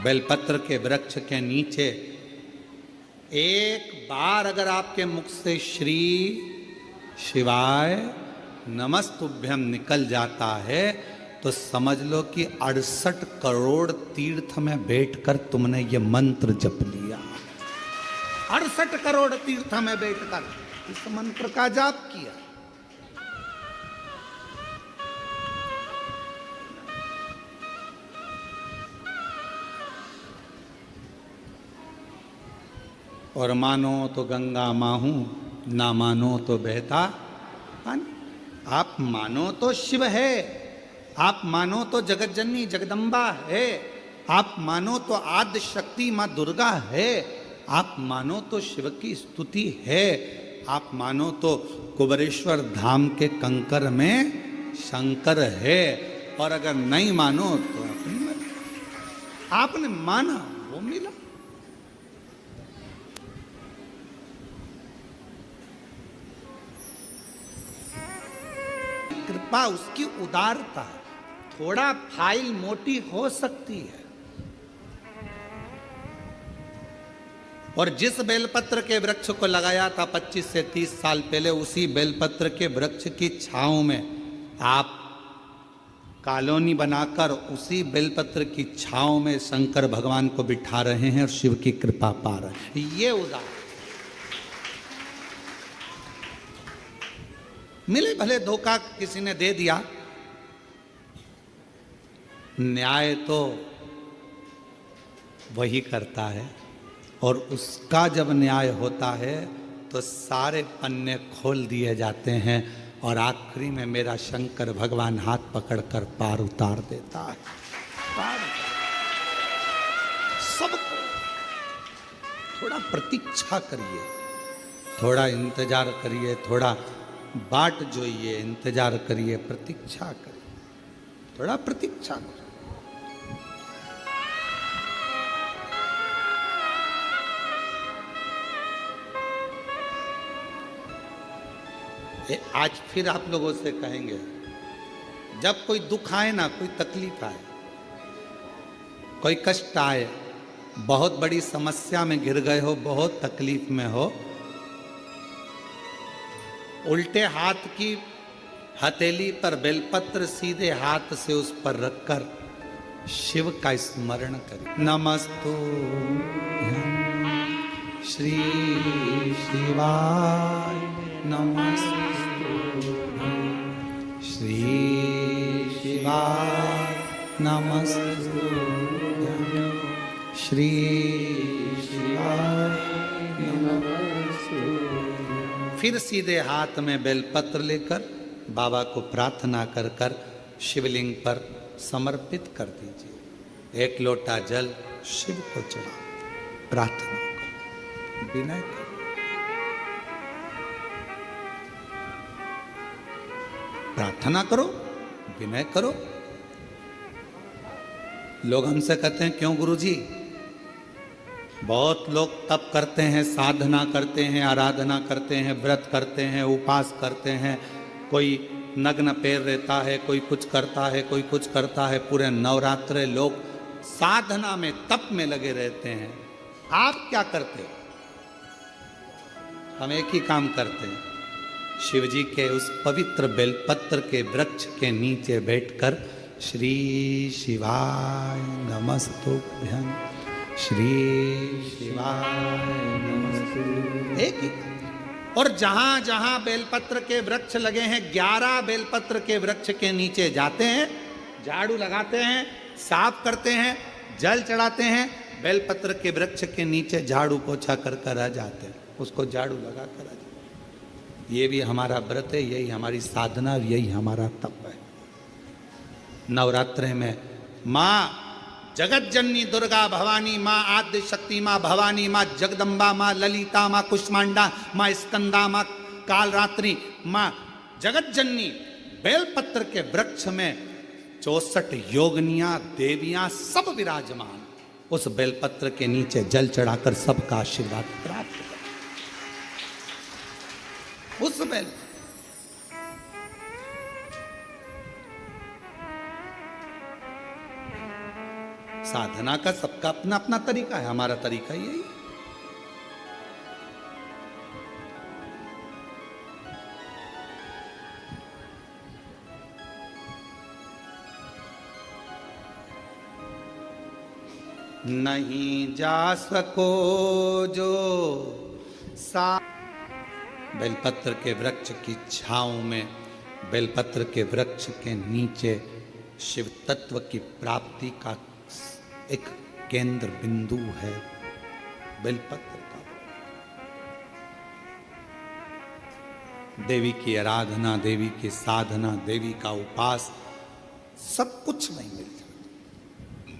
बेलपत्र के वृक्ष के नीचे एक बार अगर आपके मुख से श्री शिवाय नमस्तुभ्यम निकल जाता है तो समझ लो कि 68 करोड़ तीर्थ में बैठकर तुमने ये मंत्र जप लिया। 68 करोड़ तीर्थ में बैठकर इस मंत्र का जाप किया। और मानो तो गंगा माहू, ना मानो तो बहता पानी। आप मानो तो शिव है, आप मानो तो जगत जननी जगदम्बा है, आप मानो तो आद्य शक्ति माँ दुर्गा है, आप मानो तो शिव की स्तुति है, आप मानो तो कुबेरेश्वर धाम के कंकर में शंकर है। और अगर नहीं मानो तो अपनी मर्जी। आपने माना वो मिला। कृपा उसकी उदारता है। थोड़ा फाइल मोटी हो सकती है। और जिस बेलपत्र के वृक्ष को लगाया था 25 से 30 साल पहले, उसी बेलपत्र के वृक्ष की छांव में आप कॉलोनी बनाकर उसी बेलपत्र की छांव में शंकर भगवान को बिठा रहे हैं और शिव की कृपा पा रहे हैं। ये उदाहरण मिले भले धोखा किसी ने दे दिया, न्याय तो वही करता है। और उसका जब न्याय होता है तो सारे पन्ने खोल दिए जाते हैं और आखिरी में मेरा शंकर भगवान हाथ पकड़कर पार उतार देता है। पार सबको थोड़ा प्रतीक्षा करिए, थोड़ा इंतजार करिए, थोड़ा बाट जोइए, इंतजार करिए, प्रतीक्षा करिए, थोड़ा प्रतीक्षा करिए। आज फिर आप लोगों से कहेंगे, जब कोई दुख आए ना, कोई तकलीफ आए, कोई कष्ट आए, बहुत बड़ी समस्या में घिर गए हो, बहुत तकलीफ में हो, उल्टे हाथ की हथेली पर बेलपत्र सीधे हाथ से उस पर रखकर शिव का स्मरण करें। नमस्तु श्री शिवाय, नमस्तु श्री शिवाय, नमस्तु श्री शिवाय, नमस्तु। फिर सीधे हाथ में बेलपत्र लेकर बाबा को प्रार्थना कर कर शिवलिंग पर समर्पित कर दीजिए। एक लोटा जल शिव को चढ़ाओ, प्रार्थना करो, विनय करो। प्रार्थना करो, विनय करो। लोग हमसे कहते हैं, क्यों गुरुजी? बहुत लोग तप करते हैं, साधना करते हैं, आराधना करते हैं, व्रत करते हैं, उपवास करते हैं, कोई नग्न पैर रहता है, कोई कुछ करता है, कोई कुछ करता है। पूरे नवरात्रे लोग साधना में, तप में लगे रहते हैं। आप क्या करते हो? हम एक ही काम करते हैं, शिव जी के उस पवित्र बेलपत्र के वृक्ष के नीचे बैठकर श्री शिवाय नमस्तुभ्यं, श्री शिवाय नमस्तुभ्यं। एक ही। और जहां जहां बेलपत्र के वृक्ष लगे हैं, 11 बेलपत्र के वृक्ष के नीचे जाते हैं, झाड़ू लगाते हैं, साफ करते हैं, जल चढ़ाते हैं, बेलपत्र के वृक्ष के नीचे झाड़ू पोछा कर कर आ जाते हैं, उसको झाड़ू लगा कर आ जाते हैं। ये भी हमारा व्रत है, यही हमारी साधना, यही हमारा तप है। नवरात्रे में माँ जगत जननी दुर्गा भवानी, माँ आद्य शक्ति, माँ भवानी, माँ जगदम्बा, माँ ललिता, माँ कुष्मांडा, माँ स्कंदा, माँ कालरात्रि, माँ जगत जननी बेलपत्र के वृक्ष में 64 योगनियां, देवियां सब विराजमान। उस बेलपत्र के नीचे जल चढ़ाकर सबका आशीर्वाद प्राप्त कर। उस बेल साधना का सबका अपना अपना तरीका है, हमारा तरीका यही है। नहीं जा सको जो सा बेलपत्र के वृक्ष की छांव में, बेलपत्र के वृक्ष के नीचे शिव तत्व की प्राप्ति का एक केंद्र बिंदु है बेलपत्र का। देवी की आराधना, देवी की साधना, देवी का उपास, सब कुछ नहीं मिल जाता,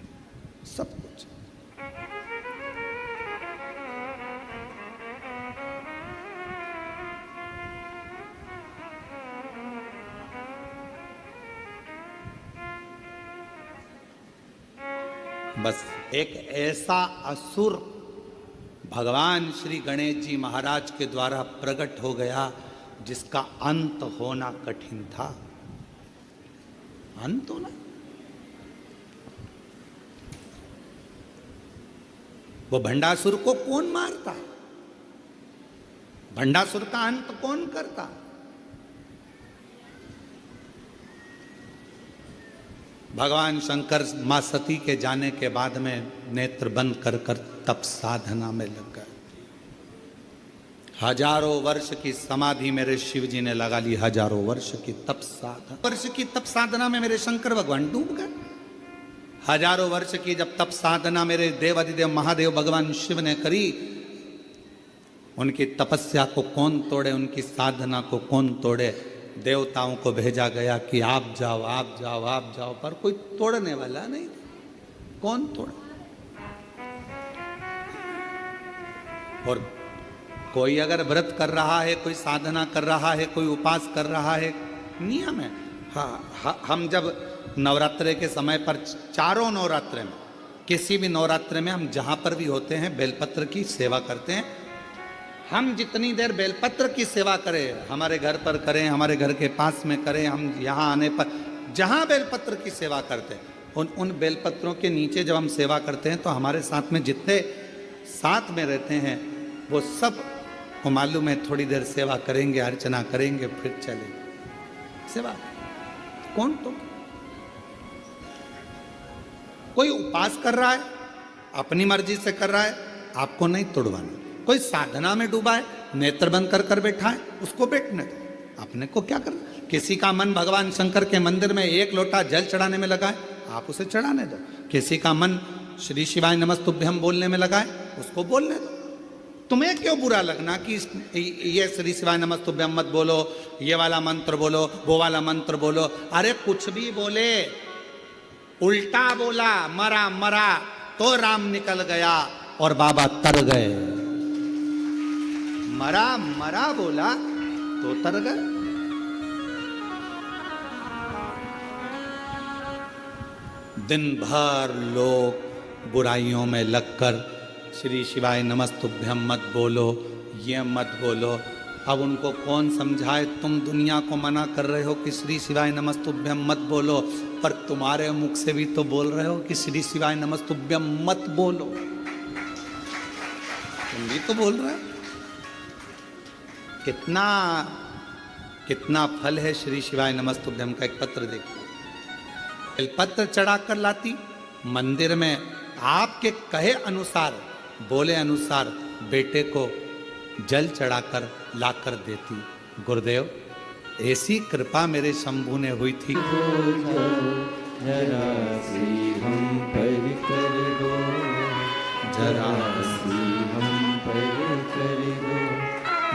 सब कुछ। बस एक ऐसा असुर भगवान श्री गणेश जी महाराज के द्वारा प्रकट हो गया जिसका अंत होना कठिन था। अंत होना, वो भंडासुर को कौन मारता, भंडासुर का अंत कौन करता? भगवान शंकर मां सती के जाने के बाद में नेत्र बंद कर कर तप साधना में लग गए। हजारों वर्ष की समाधि मेरे शिव जी ने लगा ली, हजारों वर्ष की तप साधना, वर्ष की तप साधना में मेरे शंकर भगवान डूब गए। हजारों वर्ष की जब तप साधना मेरे देवाधिदेव महादेव भगवान शिव ने करी, उनकी तपस्या को कौन तोड़े, उनकी साधना को कौन तोड़े? देवताओं को भेजा गया कि आप जाओ, आप जाओ, आप जाओ, पर कोई तोड़ने वाला नहीं। कौन तोड़ा? और कोई अगर व्रत कर रहा है, कोई साधना कर रहा है, कोई उपास कर रहा है, नियम है। हाँ, हम जब नवरात्रे के समय पर, चारों नवरात्रे में, किसी भी नवरात्रे में हम जहां पर भी होते हैं बेलपत्र की सेवा करते हैं। हम जितनी देर बेलपत्र की सेवा करें, हमारे घर पर करें, हमारे घर के पास में करें, हम यहाँ आने पर जहाँ बेलपत्र की सेवा करते हैं, उन बेलपत्रों के नीचे जब हम सेवा करते हैं तो हमारे साथ में जितने साथ में रहते हैं वो सब को मालूम है थोड़ी देर सेवा करेंगे, अर्चना करेंगे, फिर चलेंगे सेवा। कौन? तो कोई उपास कर रहा है, अपनी मर्जी से कर रहा है, आपको नहीं तोड़वाना। कोई साधना में डूबा है, नेत्र बंद कर कर बैठा है, उसको बैठने दो, अपने को क्या करना। किसी का मन भगवान शंकर के मंदिर में एक लोटा जल चढ़ाने में लगा है, आप उसे चढ़ाने दो। किसी का मन श्री शिवाय नमस्तुभ्यम बोलने में लगा है, उसको बोलने दो। तुम्हें क्यों बुरा लगना कि ये श्री शिवाय नमस्तुभ्यम मत बोलो, ये वाला मंत्र बोलो, वो वाला मंत्र बोलो। अरे कुछ भी बोले, उल्टा बोला, मरा मरा तो राम निकल गया और बाबा तर गए। मरा मरा बोला तो तर गए। दिन भर लोग बुराइयों में लगकर श्री शिवाय नमस्तुभ्यम मत बोलो, ये मत बोलो। अब उनको कौन समझाए? तुम दुनिया को मना कर रहे हो कि श्री शिवाय नमस्तुभ्यम मत बोलो, पर तुम्हारे मुख से भी तो बोल रहे हो कि श्री शिवाय नमस्तुभ्यम मत बोलो। तुम भी तो बोल रहे हो। कितना कितना फल है श्री शिवाय नमस्तुभ्यम का। एक पत्र देखो, बेलपत्र चढ़ाकर लाती, मंदिर में आपके कहे अनुसार, बोले अनुसार बेटे को जल चढ़ाकर लाकर देती। गुरुदेव, ऐसी कृपा मेरे शंभू ने हुई थी। जरा सी हम पर कर दो, जरा सी हम पर कर दो।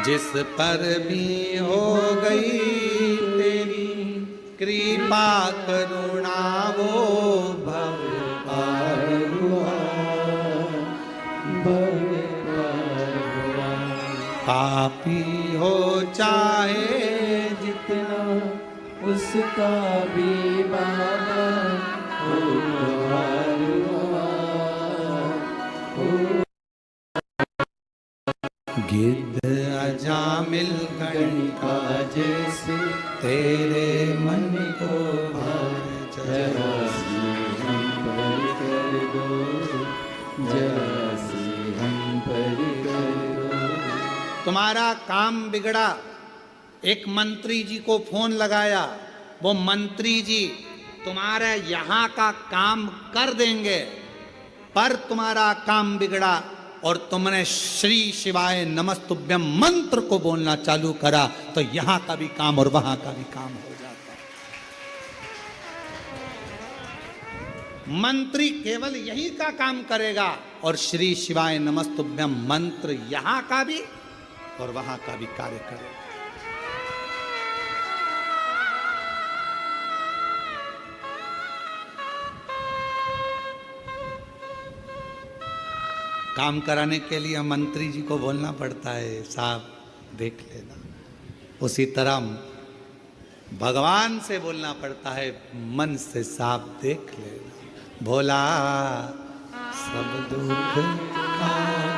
जिस पर भी हो गई तेरी कृपा करुणा, वो भव पार हुआ, भव पार हुआ। पापी हो चाहे जितना उसका भी बाबा पार हुआ, गिद्ध अजामिल गणिका जैसे तेरे मन को भाए। जरा सी हम पर कर दो, जैसे हम पर कर दो। तुम्हारा काम बिगड़ा, एक मंत्री जी को फोन लगाया, वो मंत्री जी तुम्हारे यहाँ का काम कर देंगे, पर तुम्हारा काम बिगड़ा और तुमने श्री शिवाय नमस्तुभ्यम मंत्र को बोलना चालू करा तो यहाँ का भी काम और वहाँ का भी काम हो जाता। मंत्री केवल यही का काम करेगा और श्री शिवाय नमस्तुभ्यम मंत्र यहाँ का भी और वहाँ का भी कार्य करेगा। काम कराने के लिए मंत्री जी को बोलना पड़ता है, साहब देख लेना। उसी तरह भगवान से बोलना पड़ता है, मन से साहब देख लेना। भोला सब दुख का